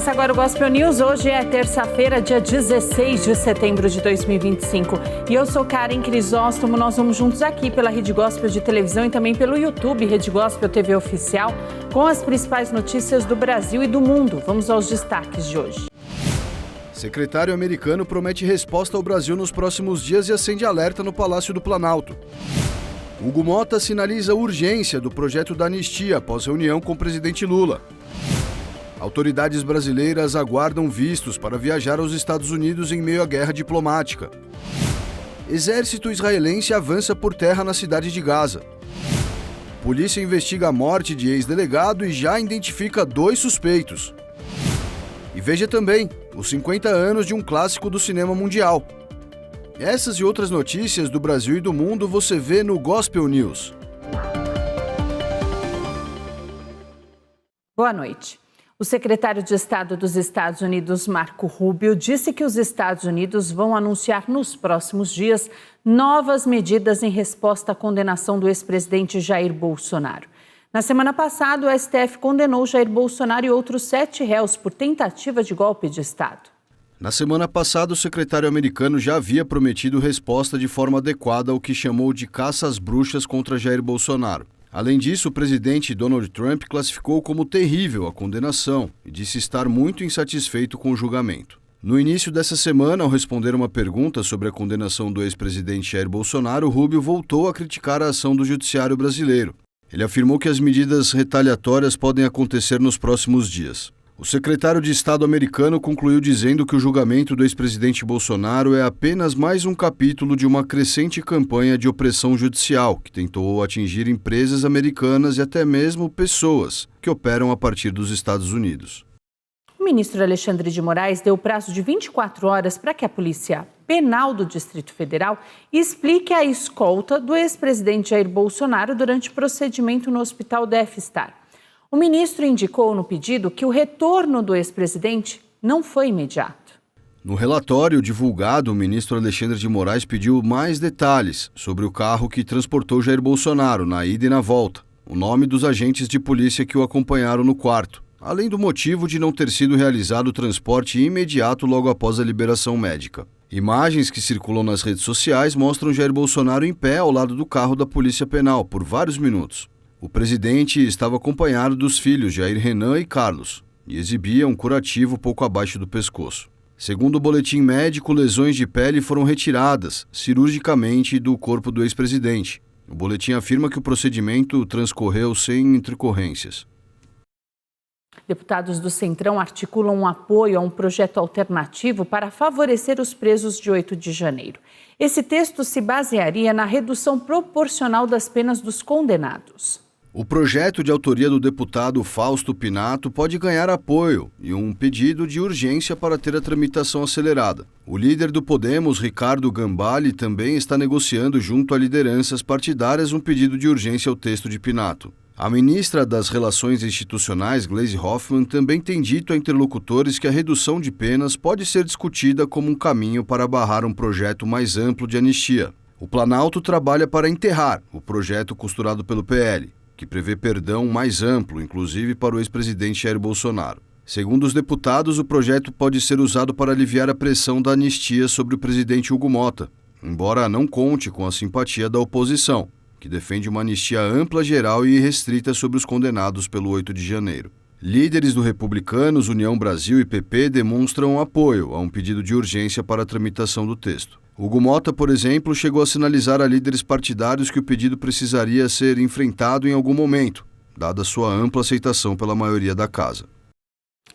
Começa agora o Gospel News. Hoje é terça-feira, dia 16 de setembro de 2025. E eu sou Karen Crisóstomo. Nós vamos juntos aqui pela Rede Gospel de televisão e também pelo YouTube, Rede Gospel TV Oficial, com as principais notícias do Brasil e do mundo. Vamos aos destaques de hoje. Secretário americano promete resposta ao Brasil nos próximos dias e acende alerta no Palácio do Planalto. Hugo Motta sinaliza a urgência do projeto da anistia após reunião com o presidente Lula. Autoridades brasileiras aguardam vistos para viajar aos Estados Unidos em meio à guerra diplomática. Exército israelense avança por terra na cidade de Gaza. Polícia investiga a morte de ex-delegado e já identifica 2 suspeitos. E veja também os 50 anos de um clássico do cinema mundial. Essas e outras notícias do Brasil e do mundo você vê no Gospel News. Boa noite. O secretário de Estado dos Estados Unidos, Marco Rubio, disse que os Estados Unidos vão anunciar nos próximos dias novas medidas em resposta à condenação do ex-presidente Jair Bolsonaro. Na semana passada, o STF condenou Jair Bolsonaro e outros 7 réus por tentativa de golpe de Estado. Na semana passada, o secretário americano já havia prometido resposta de forma adequada ao que chamou de caça às bruxas contra Jair Bolsonaro. Além disso, o presidente Donald Trump classificou como terrível a condenação e disse estar muito insatisfeito com o julgamento. No início dessa semana, ao responder uma pergunta sobre a condenação do ex-presidente Jair Bolsonaro, Rubio voltou a criticar a ação do judiciário brasileiro. Ele afirmou que as medidas retaliatórias podem acontecer nos próximos dias. O secretário de Estado americano concluiu dizendo que o julgamento do ex-presidente Bolsonaro é apenas mais um capítulo de uma crescente campanha de opressão judicial que tentou atingir empresas americanas e até mesmo pessoas que operam a partir dos Estados Unidos. O ministro Alexandre de Moraes deu prazo de 24 horas para que a Polícia Penal do Distrito Federal explique a escolta do ex-presidente Jair Bolsonaro durante o procedimento no Hospital Def-Star. O ministro indicou no pedido que o retorno do ex-presidente não foi imediato. No relatório divulgado, o ministro Alexandre de Moraes pediu mais detalhes sobre o carro que transportou Jair Bolsonaro na ida e na volta, o nome dos agentes de polícia que o acompanharam no quarto, além do motivo de não ter sido realizado o transporte imediato logo após a liberação médica. Imagens que circulam nas redes sociais mostram Jair Bolsonaro em pé ao lado do carro da Polícia Penal por vários minutos. O presidente estava acompanhado dos filhos Jair Renan e Carlos e exibia um curativo pouco abaixo do pescoço. Segundo o boletim médico, lesões de pele foram retiradas cirurgicamente do corpo do ex-presidente. O boletim afirma que o procedimento transcorreu sem intercorrências. Deputados do Centrão articulam um apoio a um projeto alternativo para favorecer os presos de 8 de janeiro. Esse texto se basearia na redução proporcional das penas dos condenados. O projeto de autoria do deputado Fausto Pinato pode ganhar apoio e um pedido de urgência para ter a tramitação acelerada. O líder do Podemos, Ricardo Gambale, também está negociando junto a lideranças partidárias um pedido de urgência ao texto de Pinato. A ministra das Relações Institucionais, Gleisi Hoffmann, também tem dito a interlocutores que a redução de penas pode ser discutida como um caminho para barrar um projeto mais amplo de anistia. O Planalto trabalha para enterrar o projeto costurado pelo PL, que prevê perdão mais amplo, inclusive para o ex-presidente Jair Bolsonaro. Segundo os deputados, o projeto pode ser usado para aliviar a pressão da anistia sobre o presidente Hugo Motta, embora não conte com a simpatia da oposição, que defende uma anistia ampla, geral e irrestrita sobre os condenados pelo 8 de janeiro. Líderes do Republicanos, União Brasil e PP demonstram apoio a um pedido de urgência para a tramitação do texto. Hugo Motta, por exemplo, chegou a sinalizar a líderes partidários que o pedido precisaria ser enfrentado em algum momento, dada sua ampla aceitação pela maioria da casa.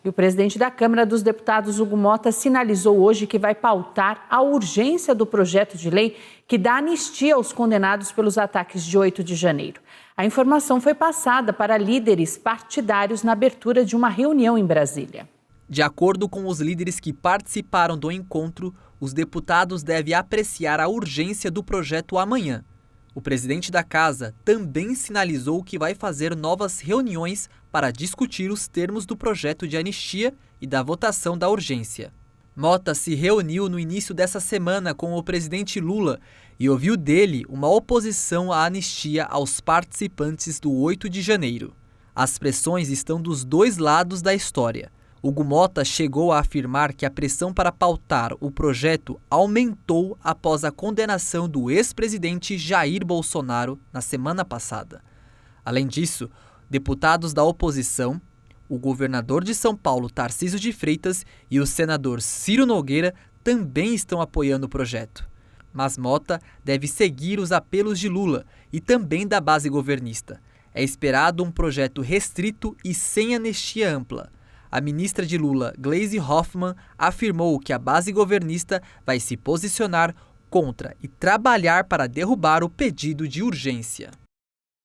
E o presidente da Câmara dos Deputados, Hugo Motta, sinalizou hoje que vai pautar a urgência do projeto de lei que dá anistia aos condenados pelos ataques de 8 de janeiro. A informação foi passada para líderes partidários na abertura de uma reunião em Brasília. De acordo com os líderes que participaram do encontro, os deputados devem apreciar a urgência do projeto amanhã. O presidente da casa também sinalizou que vai fazer novas reuniões para discutir os termos do projeto de anistia e da votação da urgência. Motta se reuniu no início dessa semana com o presidente Lula e ouviu dele uma oposição à anistia aos participantes do 8 de janeiro. As pressões estão dos dois lados da história. Hugo Motta chegou a afirmar que a pressão para pautar o projeto aumentou após a condenação do ex-presidente Jair Bolsonaro na semana passada. Além disso, deputados da oposição, o governador de São Paulo, Tarcísio de Freitas, e o senador Ciro Nogueira também estão apoiando o projeto. Mas Motta deve seguir os apelos de Lula e também da base governista. É esperado um projeto restrito e sem anistia ampla. A ministra de Lula, Gleisi Hoffmann, afirmou que a base governista vai se posicionar contra e trabalhar para derrubar o pedido de urgência.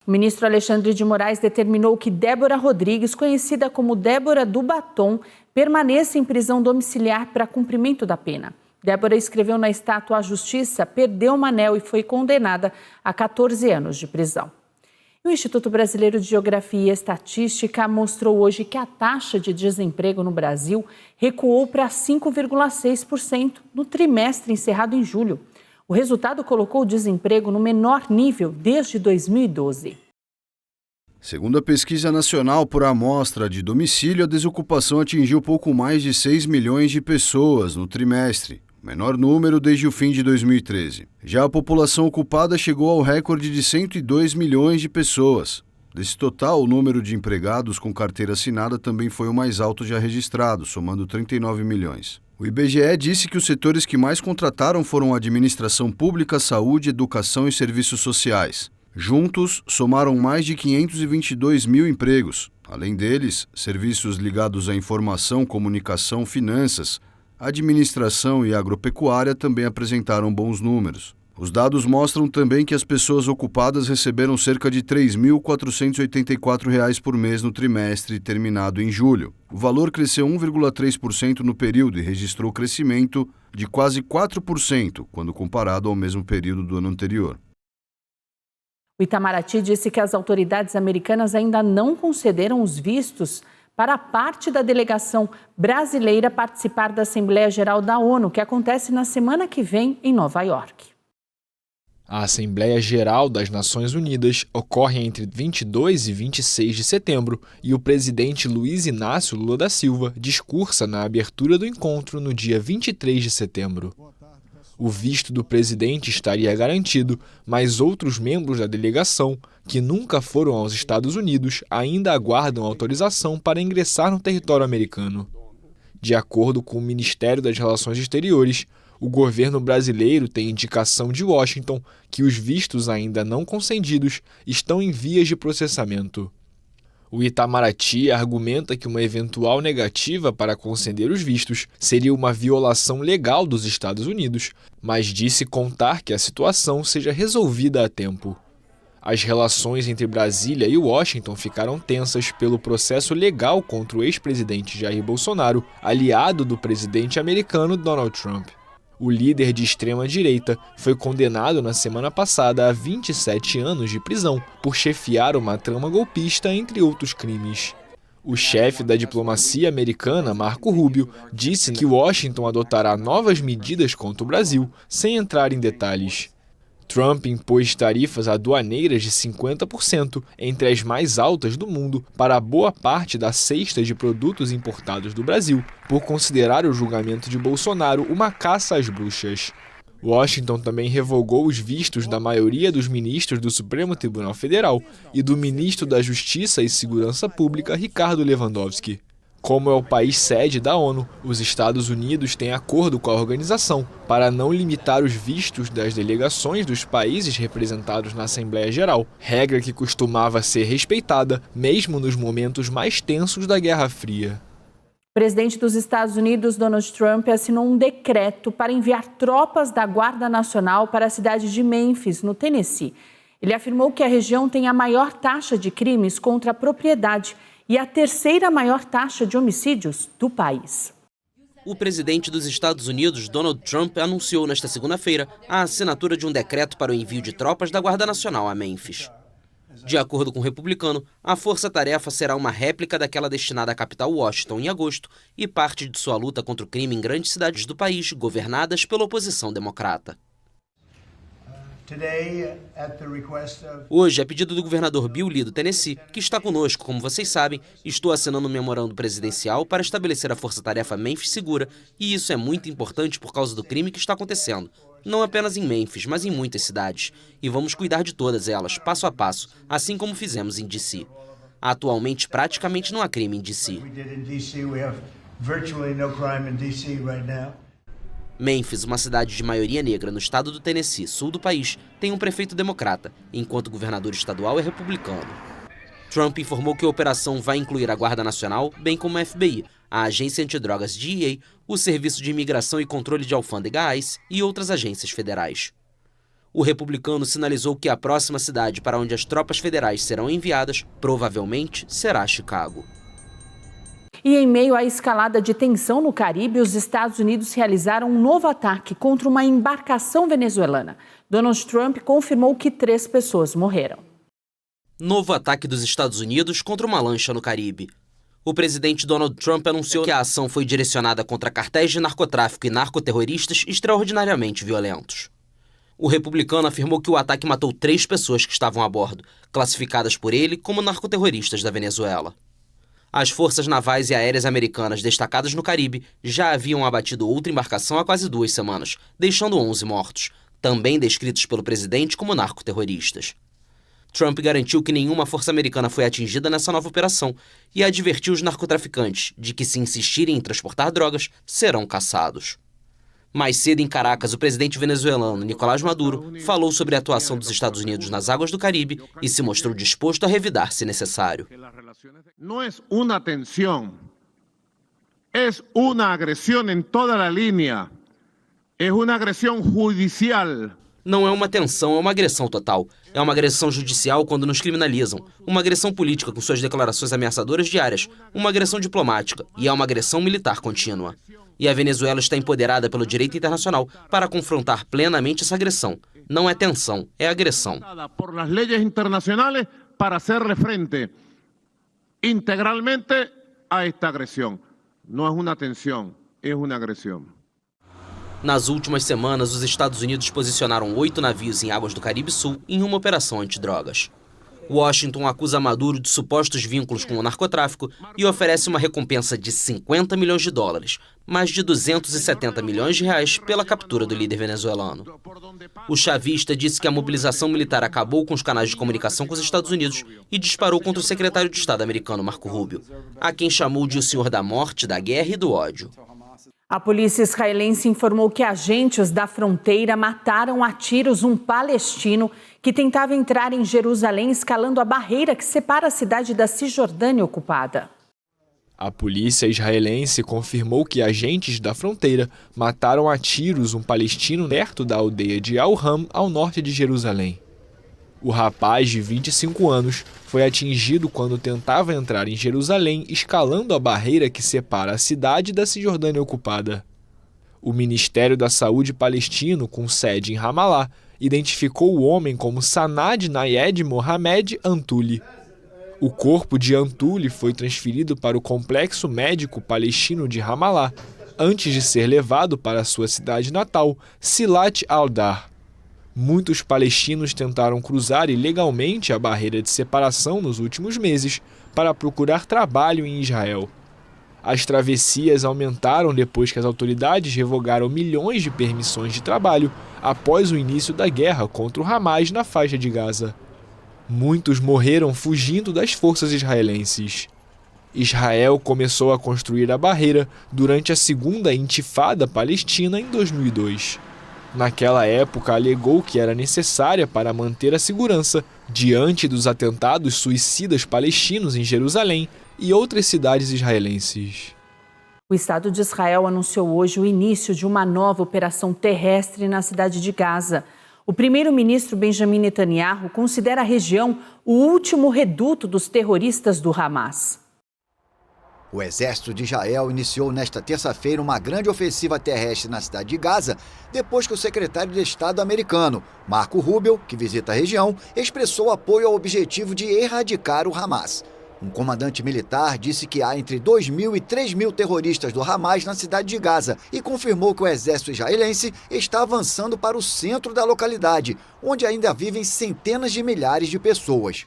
O ministro Alexandre de Moraes determinou que Débora Rodrigues, conhecida como Débora do Batom, permaneça em prisão domiciliar para cumprimento da pena. Débora escreveu na estátua à Justiça, perdeu o anel e foi condenada a 14 anos de prisão. O Instituto Brasileiro de Geografia e Estatística mostrou hoje que a taxa de desemprego no Brasil recuou para 5,6% no trimestre encerrado em julho. O resultado colocou o desemprego no menor nível desde 2012. Segundo a Pesquisa Nacional por Amostra de Domicílio, a desocupação atingiu pouco mais de 6 milhões de pessoas no trimestre, o menor número desde o fim de 2013. Já a população ocupada chegou ao recorde de 102 milhões de pessoas. Desse total, o número de empregados com carteira assinada também foi o mais alto já registrado, somando 39 milhões. O IBGE disse que os setores que mais contrataram foram a administração pública, saúde, educação e serviços sociais. Juntos, somaram mais de 522 mil empregos. Além deles, serviços ligados à informação, comunicação, finanças, administração e agropecuária também apresentaram bons números. Os dados mostram também que as pessoas ocupadas receberam cerca de R$ 3.484 por mês no trimestre terminado em julho. O valor cresceu 1,3% no período e registrou crescimento de quase 4% quando comparado ao mesmo período do ano anterior. O Itamaraty disse que as autoridades americanas ainda não concederam os vistos para parte da delegação brasileira participar da Assembleia Geral da ONU, que acontece na semana que vem em Nova York. A Assembleia Geral das Nações Unidas ocorre entre 22 e 26 de setembro e o presidente Luiz Inácio Lula da Silva discursa na abertura do encontro no dia 23 de setembro. O visto do presidente estaria garantido, mas outros membros da delegação, que nunca foram aos Estados Unidos, ainda aguardam autorização para ingressar no território americano. De acordo com o Ministério das Relações Exteriores, o governo brasileiro tem indicação de Washington que os vistos ainda não concedidos estão em vias de processamento. O Itamaraty argumenta que uma eventual negativa para conceder os vistos seria uma violação legal dos Estados Unidos, mas disse contar que a situação seja resolvida a tempo. As relações entre Brasília e Washington ficaram tensas pelo processo legal contra o ex-presidente Jair Bolsonaro, aliado do presidente americano Donald Trump. O líder de extrema-direita foi condenado na semana passada a 27 anos de prisão por chefiar uma trama golpista, entre outros crimes. O chefe da diplomacia americana, Marco Rubio, disse que Washington adotará novas medidas contra o Brasil, sem entrar em detalhes. Trump impôs tarifas aduaneiras de 50%, entre as mais altas do mundo, para boa parte da cesta de produtos importados do Brasil, por considerar o julgamento de Bolsonaro uma caça às bruxas. Washington também revogou os vistos da maioria dos ministros do Supremo Tribunal Federal e do ministro da Justiça e Segurança Pública, Ricardo Lewandowski. Como é o país sede da ONU, os Estados Unidos têm acordo com a organização para não limitar os vistos das delegações dos países representados na Assembleia Geral, regra que costumava ser respeitada mesmo nos momentos mais tensos da Guerra Fria. O presidente dos Estados Unidos, Donald Trump, assinou um decreto para enviar tropas da Guarda Nacional para a cidade de Memphis, no Tennessee. Ele afirmou que a região tem a maior taxa de crimes contra a propriedade e a terceira maior taxa de homicídios do país. O presidente dos Estados Unidos, Donald Trump, anunciou nesta segunda-feira a assinatura de um decreto para o envio de tropas da Guarda Nacional a Memphis. De acordo com o republicano, a força-tarefa será uma réplica daquela destinada à capital Washington em agosto e parte de sua luta contra o crime em grandes cidades do país, governadas pela oposição democrata. Hoje, a pedido do governador Bill Lee do Tennessee, que está conosco, como vocês sabem, estou assinando um memorando presidencial para estabelecer a força-tarefa Memphis Segura, e isso é muito importante por causa do crime que está acontecendo. Não apenas em Memphis, mas em muitas cidades. E vamos cuidar de todas elas, passo a passo, assim como fizemos em D.C. Atualmente, praticamente não há crime em D.C. Memphis, uma cidade de maioria negra no estado do Tennessee, sul do país, tem um prefeito democrata, enquanto o governador estadual é republicano. Trump informou que a operação vai incluir a Guarda Nacional, bem como a FBI, a Agência Antidrogas DEA, o Serviço de Imigração e Controle de Alfândega ICE e outras agências federais. O republicano sinalizou que a próxima cidade para onde as tropas federais serão enviadas, provavelmente, será Chicago. E em meio à escalada de tensão no Caribe, os Estados Unidos realizaram um novo ataque contra uma embarcação venezuelana. Donald Trump confirmou que 3 pessoas morreram. Novo ataque dos Estados Unidos contra uma lancha no Caribe. O presidente Donald Trump anunciou que a ação foi direcionada contra cartéis de narcotráfico e narcoterroristas extraordinariamente violentos. O republicano afirmou que o ataque matou 3 pessoas que estavam a bordo, classificadas por ele como narcoterroristas da Venezuela. As forças navais e aéreas americanas destacadas no Caribe já haviam abatido outra embarcação há quase 2 semanas, deixando 11 mortos, também descritos pelo presidente como narcoterroristas. Trump garantiu que nenhuma força americana foi atingida nessa nova operação e advertiu os narcotraficantes de que, se insistirem em transportar drogas, serão caçados. Mais cedo, em Caracas, o presidente venezuelano Nicolás Maduro falou sobre a atuação dos Estados Unidos nas águas do Caribe e se mostrou disposto a revidar se necessário. Não é uma tensão, é uma agressão em toda a linha, é uma agressão judicial. Não é uma tensão, é uma agressão total. É uma agressão judicial quando nos criminalizam, uma agressão política com suas declarações ameaçadoras diárias, uma agressão diplomática e é uma agressão militar contínua. E a Venezuela está empoderada pelo direito internacional para confrontar plenamente essa agressão. Não é tensão, é agressão. Por as leis internacionais para hacerle frente integralmente a esta agressão. Não é uma tensão, é uma agressão. Nas últimas semanas, os Estados Unidos posicionaram 8 navios em águas do Caribe Sul em uma operação antidrogas. Washington acusa Maduro de supostos vínculos com o narcotráfico e oferece uma recompensa de $50 milhões, mais de 270 milhões de reais pela captura do líder venezuelano. O chavista disse que a mobilização militar acabou com os canais de comunicação com os Estados Unidos e disparou contra o secretário de Estado americano Marco Rubio, a quem chamou de o senhor da morte, da guerra e do ódio. A polícia israelense informou que agentes da fronteira mataram a tiros um palestino que tentava entrar em Jerusalém escalando a barreira que separa a cidade da Cisjordânia ocupada. A polícia israelense confirmou que agentes da fronteira mataram a tiros um palestino perto da aldeia de Al-Ham, ao norte de Jerusalém. O rapaz, de 25 anos, foi atingido quando tentava entrar em Jerusalém escalando a barreira que separa a cidade da Cisjordânia ocupada. O Ministério da Saúde palestino, com sede em Ramallah, identificou o homem como Sanad Nayed Mohamed Antuli. O corpo de Antuli foi transferido para o Complexo Médico Palestino de Ramallah, antes de ser levado para sua cidade natal, Silat al-Dar. Muitos palestinos tentaram cruzar ilegalmente a barreira de separação nos últimos meses para procurar trabalho em Israel. As travessias aumentaram depois que as autoridades revogaram milhões de permissões de trabalho após o início da guerra contra o Hamas na faixa de Gaza. Muitos morreram fugindo das forças israelenses. Israel começou a construir a barreira durante a segunda intifada palestina em 2002. Naquela época, alegou que era necessária para manter a segurança diante dos atentados suicidas palestinos em Jerusalém e outras cidades israelenses. O Estado de Israel anunciou hoje o início de uma nova operação terrestre na cidade de Gaza. O primeiro-ministro Benjamin Netanyahu considera a região o último reduto dos terroristas do Hamas. O exército de Israel iniciou nesta terça-feira uma grande ofensiva terrestre na cidade de Gaza, depois que o secretário de Estado americano, Marco Rubio, que visita a região, expressou apoio ao objetivo de erradicar o Hamas. Um comandante militar disse que há entre 2.000 e 3.000 terroristas do Hamas na cidade de Gaza e confirmou que o exército israelense está avançando para o centro da localidade, onde ainda vivem centenas de milhares de pessoas.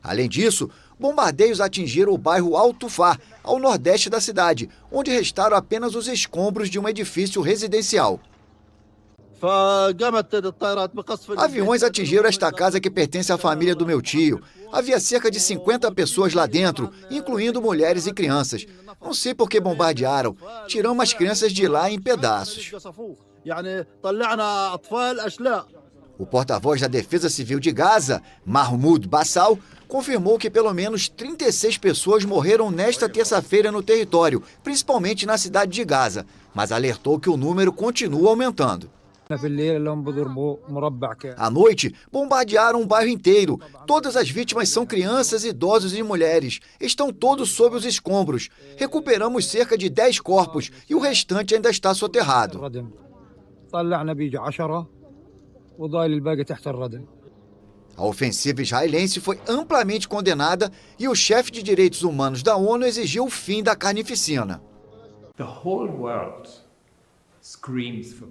Além disso, bombardeios atingiram o bairro Al-Tufar, ao nordeste da cidade, onde restaram apenas os escombros de um edifício residencial. Aviões atingiram esta casa que pertence à família do meu tio. Havia cerca de 50 pessoas lá dentro, incluindo mulheres e crianças. Não sei por que bombardearam. Tiramos as crianças de lá em pedaços. O porta-voz da Defesa Civil de Gaza, Mahmoud Bassal, confirmou que pelo menos 36 pessoas morreram nesta terça-feira no território, principalmente na cidade de Gaza, mas alertou que o número continua aumentando. À noite, bombardearam um bairro inteiro. Todas as vítimas são crianças, idosos e mulheres. Estão todos sob os escombros. Recuperamos cerca de 10 corpos e o restante ainda está soterrado. A ofensiva israelense foi amplamente condenada e o chefe de direitos humanos da ONU exigiu o fim da carnificina.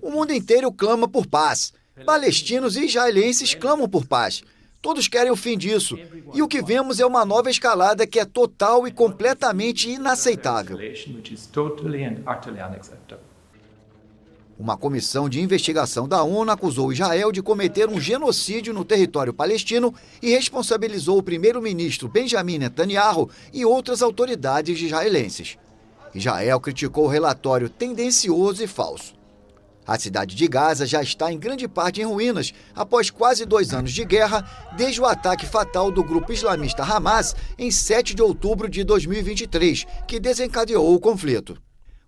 O mundo inteiro clama por paz. Palestinos e israelenses clamam por paz. Todos querem o fim disso. E o que vemos é uma nova escalada que é total e completamente inaceitável. Uma comissão de investigação da ONU acusou Israel de cometer um genocídio no território palestino e responsabilizou o primeiro-ministro Benjamin Netanyahu e outras autoridades israelenses. Israel criticou o relatório tendencioso e falso. A cidade de Gaza já está em grande parte em ruínas após quase 2 anos de guerra, desde o ataque fatal do grupo islamista Hamas em 7 de outubro de 2023, que desencadeou o conflito.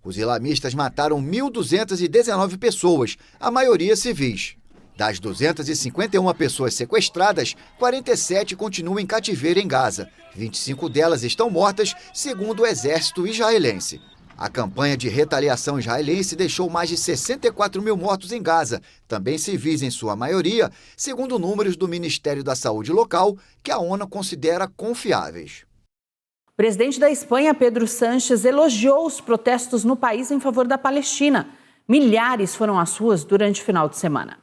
Os islamistas mataram 1.219 pessoas, a maioria civis. Das 251 pessoas sequestradas, 47 continuam em cativeiro em Gaza. 25 delas estão mortas, segundo o exército israelense. A campanha de retaliação israelense deixou mais de 64 mil mortos em Gaza, também civis em sua maioria, segundo números do Ministério da Saúde local, que a ONU considera confiáveis. O presidente da Espanha, Pedro Sánchez, elogiou os protestos no país em favor da Palestina. Milhares foram às ruas durante o final de semana.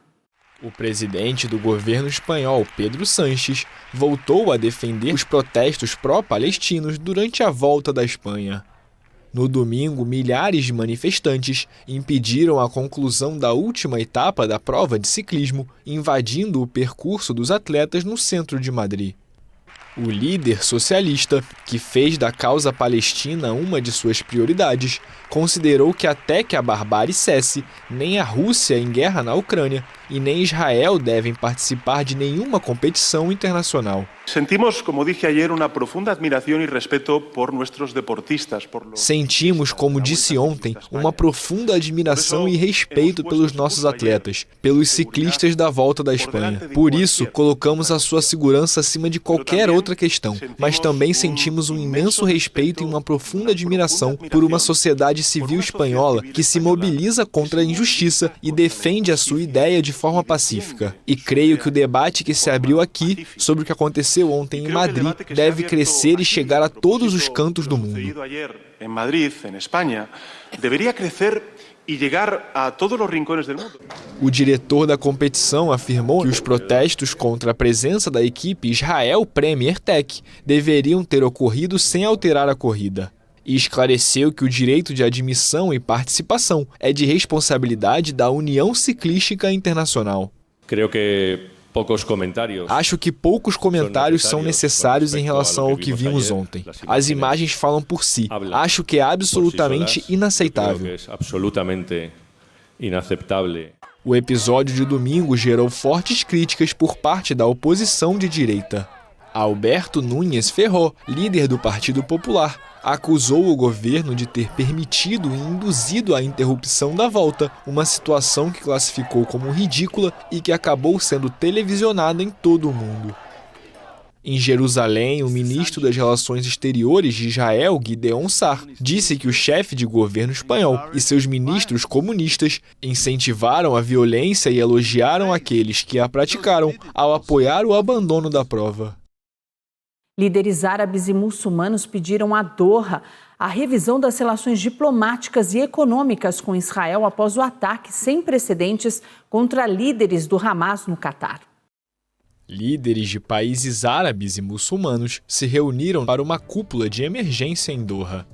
O presidente do governo espanhol, Pedro Sánchez, voltou a defender os protestos pró-palestinos durante a volta da Espanha. No domingo, milhares de manifestantes impediram a conclusão da última etapa da prova de ciclismo, invadindo o percurso dos atletas no centro de Madrid. O líder socialista, que fez da causa palestina uma de suas prioridades, considerou que até que a barbárie cesse, nem a Rússia em guerra na Ucrânia e nem Israel devem participar de nenhuma competição internacional. Sentimos, como dije ayer, uma profunda admiração e respeito por nossos deportistas. Sentimos, como disse ontem, uma profunda admiração e respeito pelos nossos atletas, pelos ciclistas da volta da Espanha. Por isso, colocamos a sua segurança acima de qualquer outra questão, mas também sentimos um imenso respeito e uma profunda admiração por uma sociedade civil espanhola que se mobiliza contra a injustiça e defende a sua ideia de forma pacífica. E creio que o debate que se abriu aqui sobre o que aconteceu ontem em Madrid deve crescer e chegar a todos os cantos do mundo. Em Madrid, em Espanha, deveria crescer e chegar a todos os rincones do mundo. O diretor da competição afirmou que os protestos contra a presença da equipe Israel Premier Tech deveriam ter ocorrido sem alterar a corrida. E esclareceu que o direito de admissão e participação é de responsabilidade da União Ciclística Internacional. Acho que poucos comentários são necessários em relação ao que vimos ontem. As imagens falam por si. Acho que é absolutamente inaceitável. O episódio de domingo gerou fortes críticas por parte da oposição de direita. Alberto Núñez Ferró, líder do Partido Popular, acusou o governo de ter permitido e induzido a interrupção da volta, uma situação que classificou como ridícula e que acabou sendo televisionada em todo o mundo. Em Jerusalém, o ministro das Relações Exteriores de Israel, Gideon Sar, disse que o chefe de governo espanhol e seus ministros comunistas incentivaram a violência e elogiaram aqueles que a praticaram ao apoiar o abandono da prova. Líderes árabes e muçulmanos pediram a Doha a revisão das relações diplomáticas e econômicas com Israel após o ataque sem precedentes contra líderes do Hamas no Catar. Líderes de países árabes e muçulmanos se reuniram para uma cúpula de emergência em Doha.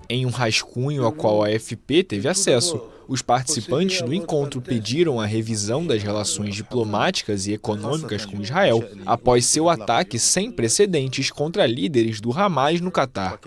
Em um rascunho ao qual a AFP teve acesso, os participantes do encontro pediram a revisão das relações diplomáticas e econômicas com Israel após seu ataque sem precedentes contra líderes do Hamas no Catar.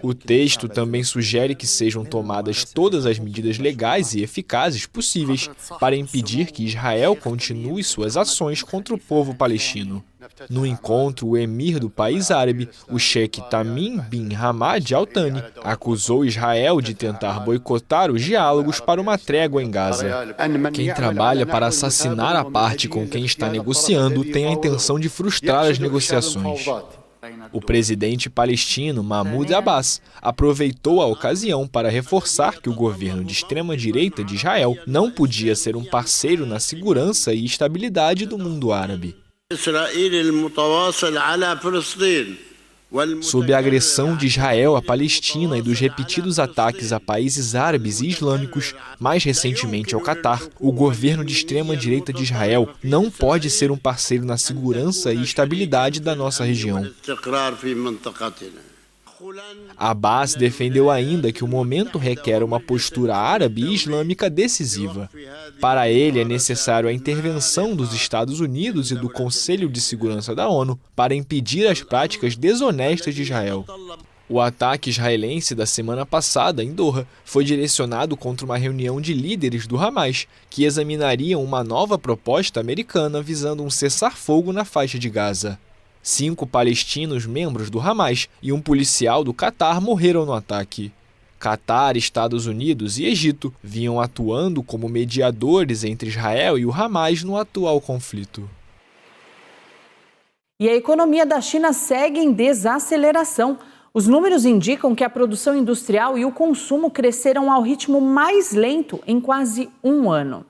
O texto também sugere que sejam tomadas todas as medidas legais e eficazes possíveis para impedir que Israel continue suas ações contra o povo palestino. No encontro, o emir do país árabe, o Sheikh Tamim bin Hamad Al Thani, acusou Israel de tentar boicotar os diálogos para uma trégua em Gaza. Quem trabalha para assassinar a parte com quem está negociando tem a intenção de frustrar as negociações. O presidente palestino Mahmoud Abbas aproveitou a ocasião para reforçar que o governo de extrema-direita de Israel não podia ser um parceiro na segurança e estabilidade do mundo árabe. Sob a agressão de Israel à Palestina e dos repetidos ataques a países árabes e islâmicos, mais recentemente ao Catar, o governo de extrema-direita de Israel não pode ser um parceiro na segurança e estabilidade da nossa região. Abbas defendeu ainda que o momento requer uma postura árabe e islâmica decisiva. Para ele, é necessário a intervenção dos Estados Unidos e do Conselho de Segurança da ONU para impedir as práticas desonestas de Israel. O ataque israelense da semana passada, em Doha, foi direcionado contra uma reunião de líderes do Hamas, que examinariam uma nova proposta americana visando um cessar-fogo na faixa de Gaza. 5 palestinos membros do Hamas e um policial do Catar morreram no ataque. Catar, Estados Unidos e Egito vinham atuando como mediadores entre Israel e o Hamas no atual conflito. E a economia da China segue em desaceleração. Os números indicam que a produção industrial e o consumo cresceram ao ritmo mais lento em quase um ano.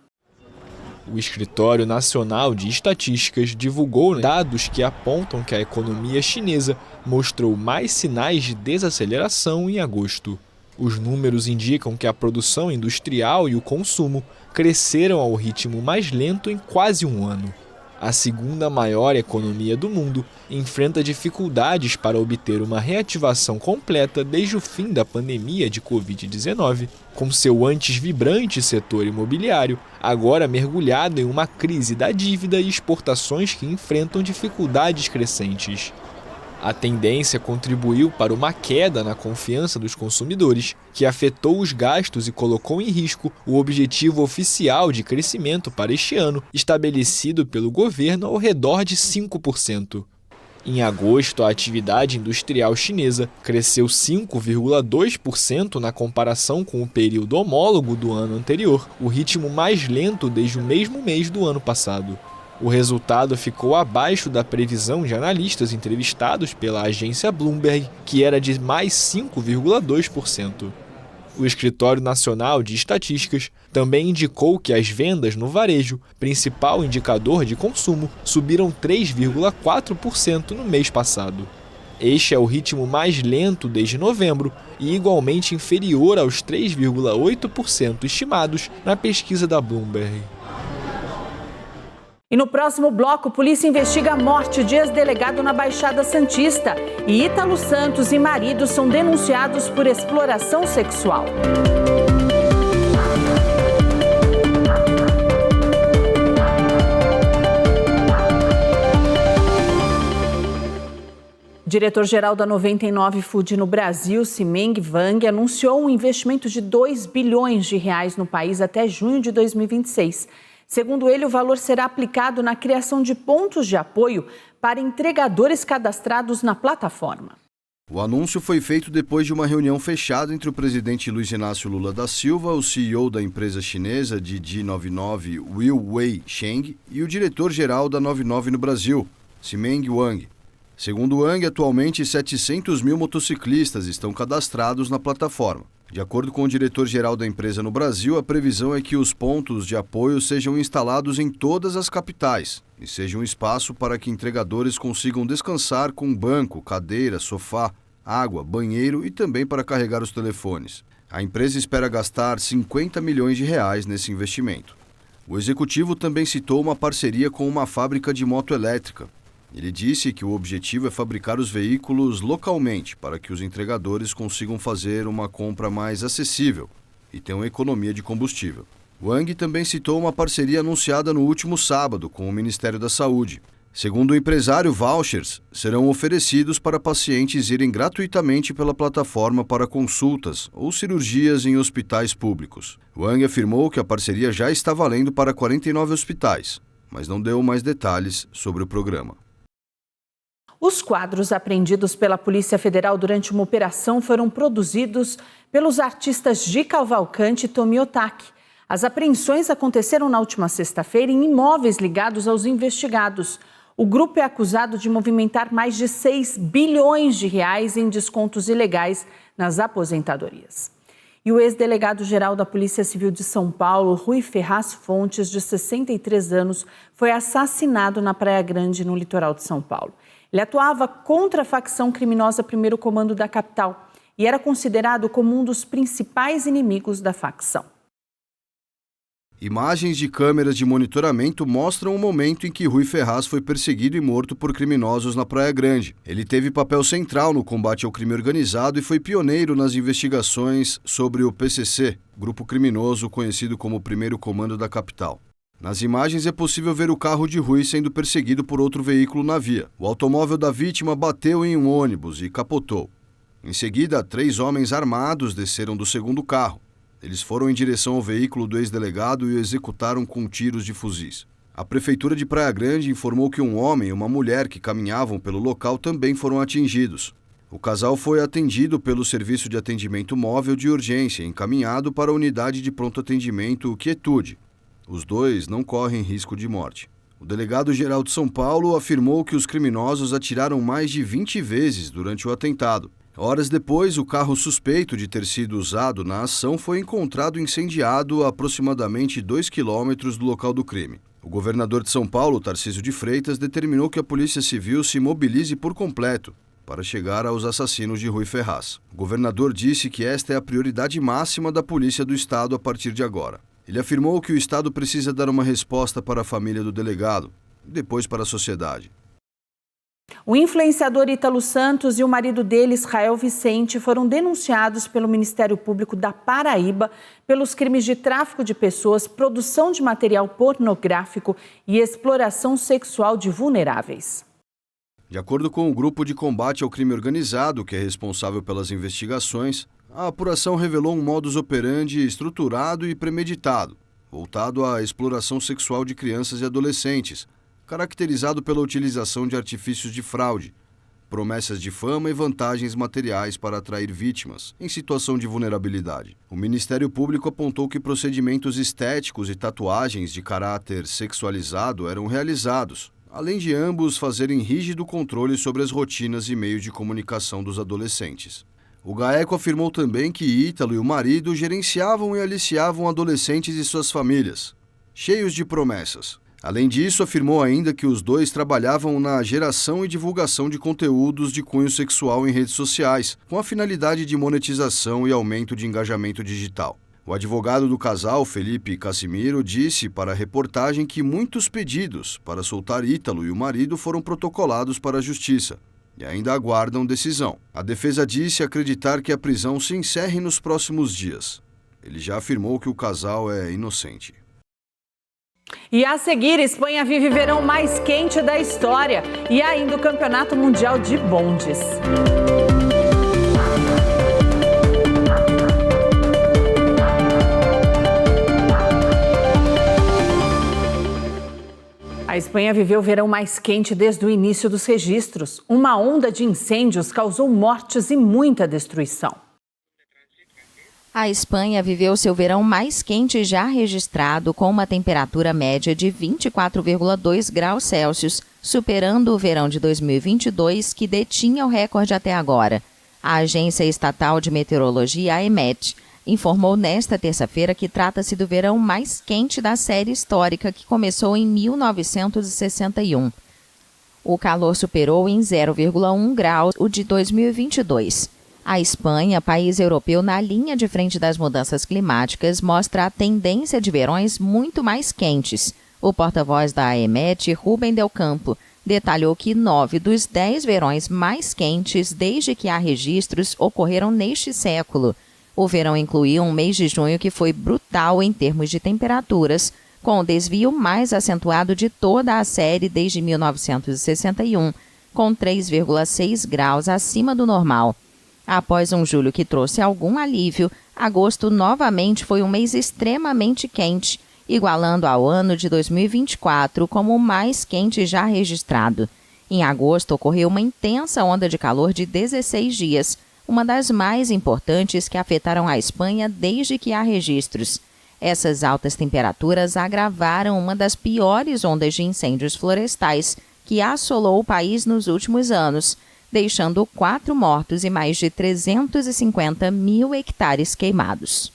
O Escritório Nacional de Estatísticas divulgou dados que apontam que a economia chinesa mostrou mais sinais de desaceleração em agosto. Os números indicam que a produção industrial e o consumo cresceram ao ritmo mais lento em quase um ano. A segunda maior economia do mundo enfrenta dificuldades para obter uma reativação completa desde o fim da pandemia de Covid-19, com seu antes vibrante setor imobiliário agora mergulhado em uma crise da dívida e exportações que enfrentam dificuldades crescentes. A tendência contribuiu para uma queda na confiança dos consumidores, que afetou os gastos e colocou em risco o objetivo oficial de crescimento para este ano, estabelecido pelo governo ao redor de 5%. Em agosto, a atividade industrial chinesa cresceu 5,2% na comparação com o período homólogo do ano anterior, o ritmo mais lento desde o mesmo mês do ano passado. O resultado ficou abaixo da previsão de analistas entrevistados pela agência Bloomberg, que era de mais 5,2%. O Escritório Nacional de Estatísticas também indicou que as vendas no varejo, principal indicador de consumo, subiram 3,4% no mês passado. Este é o ritmo mais lento desde novembro e igualmente inferior aos 3,8% estimados na pesquisa da Bloomberg. E no próximo bloco, polícia investiga a morte de ex-delegado na Baixada Santista. E Ítalo Santos e marido são denunciados por exploração sexual. O diretor-geral da 99 Food no Brasil, Simeng Wang, anunciou um investimento de 2 bilhões de reais no país até junho de 2026. Segundo ele, o valor será aplicado na criação de pontos de apoio para entregadores cadastrados na plataforma. O anúncio foi feito depois de uma reunião fechada entre o presidente Luiz Inácio Lula da Silva, o CEO da empresa chinesa Didi99, Will Wei-sheng, e o diretor-geral da 99 no Brasil, Simeng Wang. Segundo Wang, atualmente 700 mil motociclistas estão cadastrados na plataforma. De acordo com o diretor-geral da empresa no Brasil, a previsão é que os pontos de apoio sejam instalados em todas as capitais e seja um espaço para que entregadores consigam descansar com banco, cadeira, sofá, água, banheiro e também para carregar os telefones. A empresa espera gastar 50 milhões de reais nesse investimento. O executivo também citou uma parceria com uma fábrica de moto elétrica. Ele disse que o objetivo é fabricar os veículos localmente para que os entregadores consigam fazer uma compra mais acessível e tenham economia de combustível. Wang também citou uma parceria anunciada no último sábado com o Ministério da Saúde. Segundo o empresário, vouchers serão oferecidos para pacientes irem gratuitamente pela plataforma para consultas ou cirurgias em hospitais públicos. Wang afirmou que a parceria já está valendo para 49 hospitais, mas não deu mais detalhes sobre o programa. Os quadros apreendidos pela Polícia Federal durante uma operação foram produzidos pelos artistas Gi Cavalcante e Tomi Otaki. As apreensões aconteceram na última sexta-feira em imóveis ligados aos investigados. O grupo é acusado de movimentar mais de 6 bilhões de reais em descontos ilegais nas aposentadorias. E o ex-delegado-geral da Polícia Civil de São Paulo, Rui Ferraz Fontes, de 63 anos, foi assassinado na Praia Grande, no litoral de São Paulo. Ele atuava contra a facção criminosa Primeiro Comando da capital e era considerado como um dos principais inimigos da facção. Imagens de câmeras de monitoramento mostram o momento em que Rui Ferraz foi perseguido e morto por criminosos na Praia Grande. Ele teve papel central no combate ao crime organizado e foi pioneiro nas investigações sobre o PCC, grupo criminoso conhecido como Primeiro Comando da capital. Nas imagens é possível ver o carro de Rui sendo perseguido por outro veículo na via. O automóvel da vítima bateu em um ônibus e capotou. Em seguida, 3 homens armados desceram do segundo carro. Eles foram em direção ao veículo do ex-delegado e o executaram com tiros de fuzis. A Prefeitura de Praia Grande informou que um homem e uma mulher que caminhavam pelo local também foram atingidos. O casal foi atendido pelo Serviço de Atendimento Móvel de Urgência e encaminhado para a Unidade de Pronto Atendimento Quietude. Os 2 não correm risco de morte. O delegado-geral de São Paulo afirmou que os criminosos atiraram mais de 20 vezes durante o atentado. Horas depois, o carro suspeito de ter sido usado na ação foi encontrado incendiado a aproximadamente 2 quilômetros do local do crime. O governador de São Paulo, Tarcísio de Freitas, determinou que a Polícia Civil se mobilize por completo para chegar aos assassinos de Rui Ferraz. O governador disse que esta é a prioridade máxima da Polícia do Estado a partir de agora. Ele afirmou que o Estado precisa dar uma resposta para a família do delegado e depois para a sociedade. O influenciador Ítalo Santos e o marido dele, Israel Vicente, foram denunciados pelo Ministério Público da Paraíba pelos crimes de tráfico de pessoas, produção de material pornográfico e exploração sexual de vulneráveis. De acordo com o Grupo de Combate ao Crime Organizado, que é responsável pelas investigações, a apuração revelou um modus operandi estruturado e premeditado, voltado à exploração sexual de crianças e adolescentes, caracterizado pela utilização de artifícios de fraude, promessas de fama e vantagens materiais para atrair vítimas em situação de vulnerabilidade. O Ministério Público apontou que procedimentos estéticos e tatuagens de caráter sexualizado eram realizados, além de ambos fazerem rígido controle sobre as rotinas e meios de comunicação dos adolescentes. O GAECO afirmou também que Ítalo e o marido gerenciavam e aliciavam adolescentes e suas famílias, cheios de promessas. Além disso, afirmou ainda que os 2 trabalhavam na geração e divulgação de conteúdos de cunho sexual em redes sociais, com a finalidade de monetização e aumento de engajamento digital. O advogado do casal, Felipe Casimiro, disse para a reportagem que muitos pedidos para soltar Ítalo e o marido foram protocolados para a justiça e ainda aguardam decisão. A defesa disse acreditar que a prisão se encerre nos próximos dias. Ele já afirmou que o casal é inocente. E a seguir, Espanha vive verão mais quente da história e ainda o Campeonato Mundial de Bondes. A Espanha viveu o verão mais quente desde o início dos registros. Uma onda de incêndios causou mortes e muita destruição. A Espanha viveu seu verão mais quente já registrado, com uma temperatura média de 24,2 graus Celsius, superando o verão de 2022, que detinha o recorde até agora. A Agência Estatal de Meteorologia, a EMET, informou nesta terça-feira que trata-se do verão mais quente da série histórica, que começou em 1961. O calor superou em 0,1 graus o de 2022. A Espanha, país europeu na linha de frente das mudanças climáticas, mostra a tendência de verões muito mais quentes. O porta-voz da EMET, Rubem Del Campo, detalhou que 9 dos 10 verões mais quentes desde que há registros ocorreram neste século. O verão incluiu um mês de junho que foi brutal em termos de temperaturas, com o desvio mais acentuado de toda a série desde 1961, com 3,6 graus acima do normal. Após um julho que trouxe algum alívio, agosto novamente foi um mês extremamente quente, igualando ao ano de 2024 como o mais quente já registrado. Em agosto, ocorreu uma intensa onda de calor de 16 dias, uma das mais importantes que afetaram a Espanha desde que há registros. Essas altas temperaturas agravaram uma das piores ondas de incêndios florestais que assolou o país nos últimos anos, deixando 4 mortos e mais de 350 mil hectares queimados.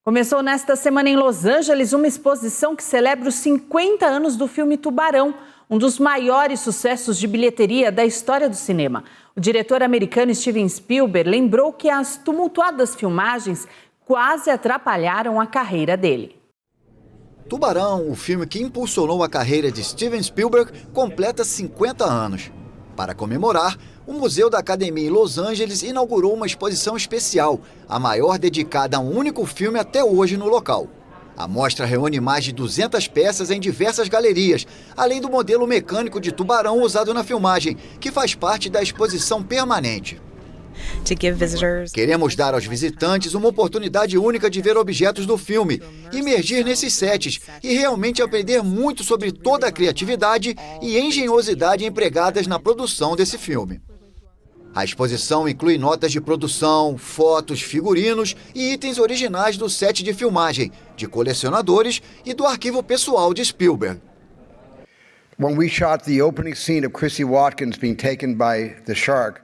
Começou nesta semana em Los Angeles uma exposição que celebra os 50 anos do filme Tubarão, um dos maiores sucessos de bilheteria da história do cinema. O diretor americano Steven Spielberg lembrou que as tumultuadas filmagens quase atrapalharam a carreira dele. Tubarão, o filme que impulsionou a carreira de Steven Spielberg, completa 50 anos. Para comemorar, o Museu da Academia em Los Angeles inaugurou uma exposição especial, a maior dedicada a um único filme até hoje no local. A mostra reúne mais de 200 peças em diversas galerias, além do modelo mecânico de tubarão usado na filmagem, que faz parte da exposição permanente. Queremos dar aos visitantes uma oportunidade única de ver objetos do filme, imergir nesses sets e realmente aprender muito sobre toda a criatividade e engenhosidade empregadas na produção desse filme. A exposição inclui notas de produção, fotos, figurinos e itens originais do set de filmagem, de colecionadores e do arquivo pessoal de Spielberg. When we shot the opening scene of Chrissy Watkins being taken by the shark,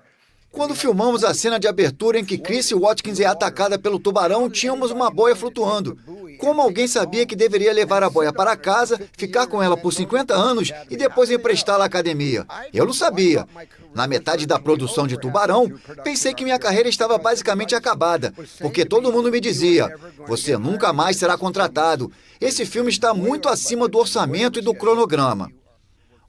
quando filmamos a cena de abertura em que Chrissy Watkins é atacada pelo tubarão, tínhamos uma boia flutuando. Como alguém sabia que deveria levar a boia para casa, ficar com ela por 50 anos e depois emprestá-la à academia? Eu não sabia. Na metade da produção de Tubarão, pensei que minha carreira estava basicamente acabada, porque todo mundo me dizia: você nunca mais será contratado. Esse filme está muito acima do orçamento e do cronograma.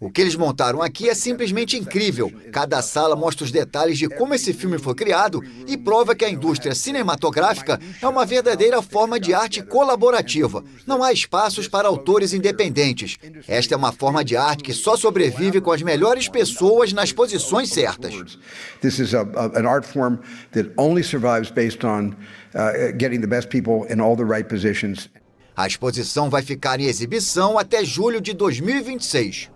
O que eles montaram aqui é simplesmente incrível. Cada sala mostra os detalhes de como esse filme foi criado e prova que a indústria cinematográfica é uma verdadeira forma de arte colaborativa. Não há espaços para autores independentes. Esta é uma forma de arte que só sobrevive com as melhores pessoas nas posições certas. This is an art form that only survives based on getting the best people in all the right positions. A exposição vai ficar em exibição até julho de 2026.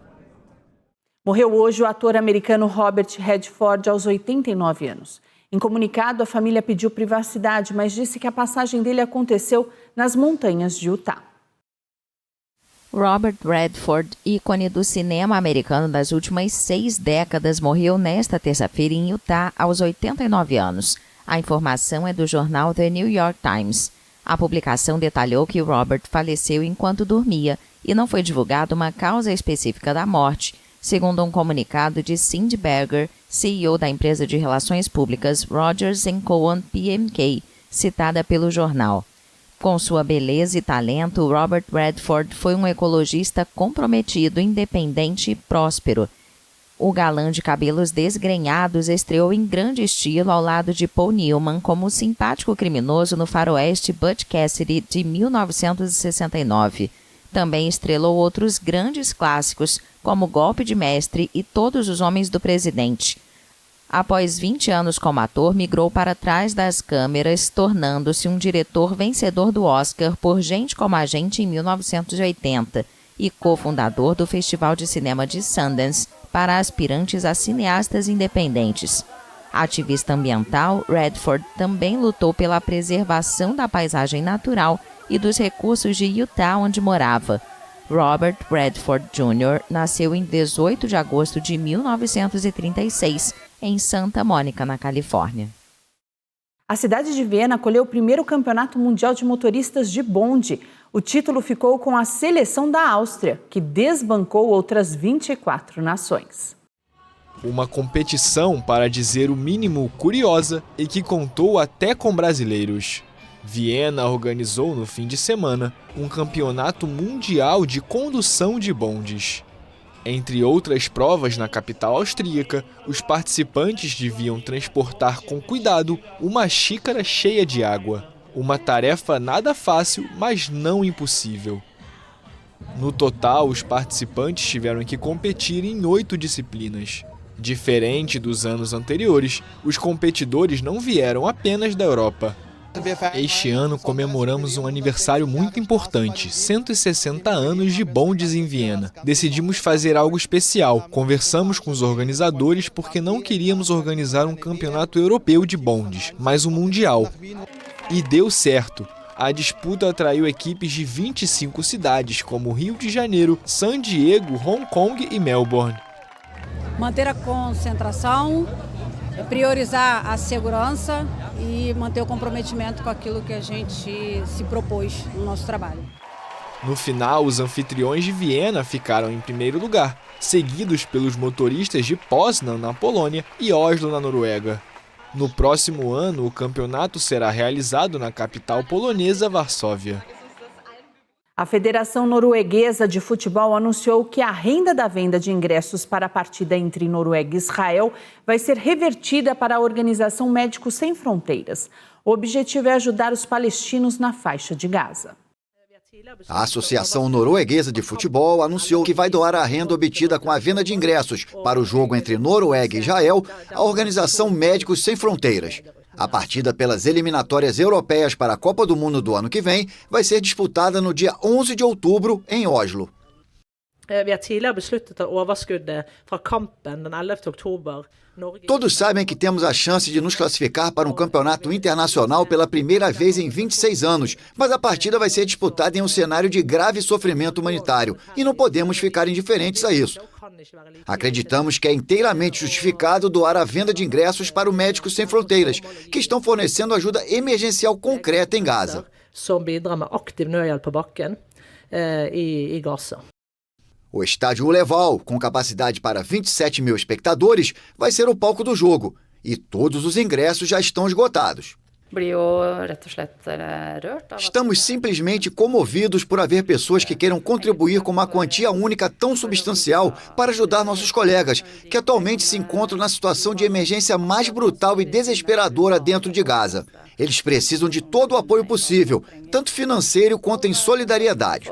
Morreu hoje o ator americano Robert Redford, aos 89 anos. Em comunicado, a família pediu privacidade, mas disse que a passagem dele aconteceu nas montanhas de Utah. Robert Redford, ícone do cinema americano das últimas 6 décadas, morreu nesta terça-feira em Utah, aos 89 anos. A informação é do jornal The New York Times. A publicação detalhou que Robert faleceu enquanto dormia e não foi divulgada uma causa específica da morte, segundo um comunicado de Cindy Berger, CEO da empresa de relações públicas Rogers & Cowan PMK, citada pelo jornal. Com sua beleza e talento, Robert Redford foi um ecologista comprometido, independente e próspero. O galã de cabelos desgrenhados estreou em grande estilo ao lado de Paul Newman como o simpático criminoso no faroeste Butch Cassidy de 1969. Também estrelou outros grandes clássicos, como Golpe de Mestre e Todos os Homens do Presidente. Após 20 anos como ator, migrou para trás das câmeras, tornando-se um diretor vencedor do Oscar por Gente como a Gente em 1980 e cofundador do Festival de Cinema de Sundance para aspirantes a cineastas independentes. Ativista ambiental, Redford também lutou pela preservação da paisagem natural e dos recursos de Utah, onde morava. Robert Redford Jr. nasceu em 18 de agosto de 1936, em Santa Mônica, na Califórnia. A cidade de Viena acolheu o primeiro campeonato mundial de motoristas de bonde. O título ficou com a seleção da Áustria, que desbancou outras 24 nações. Uma competição, para dizer o mínimo, curiosa e que contou até com brasileiros. Viena organizou no fim de semana um campeonato mundial de condução de bondes. Entre outras provas na capital austríaca, os participantes deviam transportar com cuidado uma xícara cheia de água. Uma tarefa nada fácil, mas não impossível. No total, os participantes tiveram que competir em 8 disciplinas. Diferente dos anos anteriores, os competidores não vieram apenas da Europa. Este ano comemoramos um aniversário muito importante, 160 anos de bondes em Viena. Decidimos fazer algo especial. Conversamos com os organizadores porque não queríamos organizar um campeonato europeu de bondes, mas um mundial. E deu certo. A disputa atraiu equipes de 25 cidades, como Rio de Janeiro, San Diego, Hong Kong e Melbourne. Manter a concentração, priorizar a segurança e manter o comprometimento com aquilo que a gente se propôs no nosso trabalho. No final, os anfitriões de Viena ficaram em primeiro lugar, seguidos pelos motoristas de Poznan, na Polônia, e Oslo, na Noruega. No próximo ano, o campeonato será realizado na capital polonesa, Varsóvia. A Federação Norueguesa de Futebol anunciou que a renda da venda de ingressos para a partida entre Noruega e Israel vai ser revertida para a organização Médicos Sem Fronteiras. O objetivo é ajudar os palestinos na faixa de Gaza. A Associação Norueguesa de Futebol anunciou que vai doar a renda obtida com a venda de ingressos para o jogo entre Noruega e Israel à organização Médicos Sem Fronteiras. A partida pelas eliminatórias europeias para a Copa do Mundo do ano que vem vai ser disputada no dia 11 de outubro, em Oslo. Todos sabem que temos a chance de nos classificar para um campeonato internacional pela primeira vez em 26 anos, mas a partida vai ser disputada em um cenário de grave sofrimento humanitário e não podemos ficar indiferentes a isso. Acreditamos que é inteiramente justificado doar a venda de ingressos para o Médicos Sem Fronteiras, que estão fornecendo ajuda emergencial concreta em Gaza. O estádio Uleval, com capacidade para 27 mil espectadores, vai ser o palco do jogo e todos os ingressos já estão esgotados. Estamos simplesmente comovidos por haver pessoas que queiram contribuir com uma quantia única tão substancial para ajudar nossos colegas, que atualmente se encontram na situação de emergência mais brutal e desesperadora dentro de Gaza. Eles precisam de todo o apoio possível, tanto financeiro quanto em solidariedade.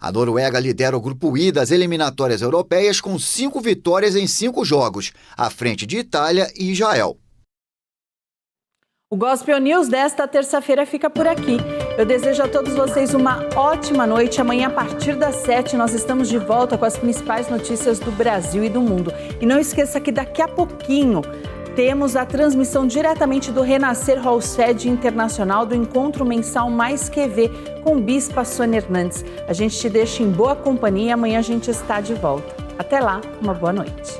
A Noruega lidera o grupo I das eliminatórias europeias com 5 vitórias em 5 jogos, à frente de Itália e Israel. O Gospel News desta terça-feira fica por aqui. Eu desejo a todos vocês uma ótima noite. Amanhã, a partir das 7, nós estamos de volta com as principais notícias do Brasil e do mundo. E não esqueça que daqui a pouquinho temos a transmissão diretamente do Renascer Hall Sede Internacional do Encontro Mensal Mais QV com Bispa Sônia Hernandes. A gente te deixa em boa companhia e amanhã a gente está de volta. Até lá, uma boa noite.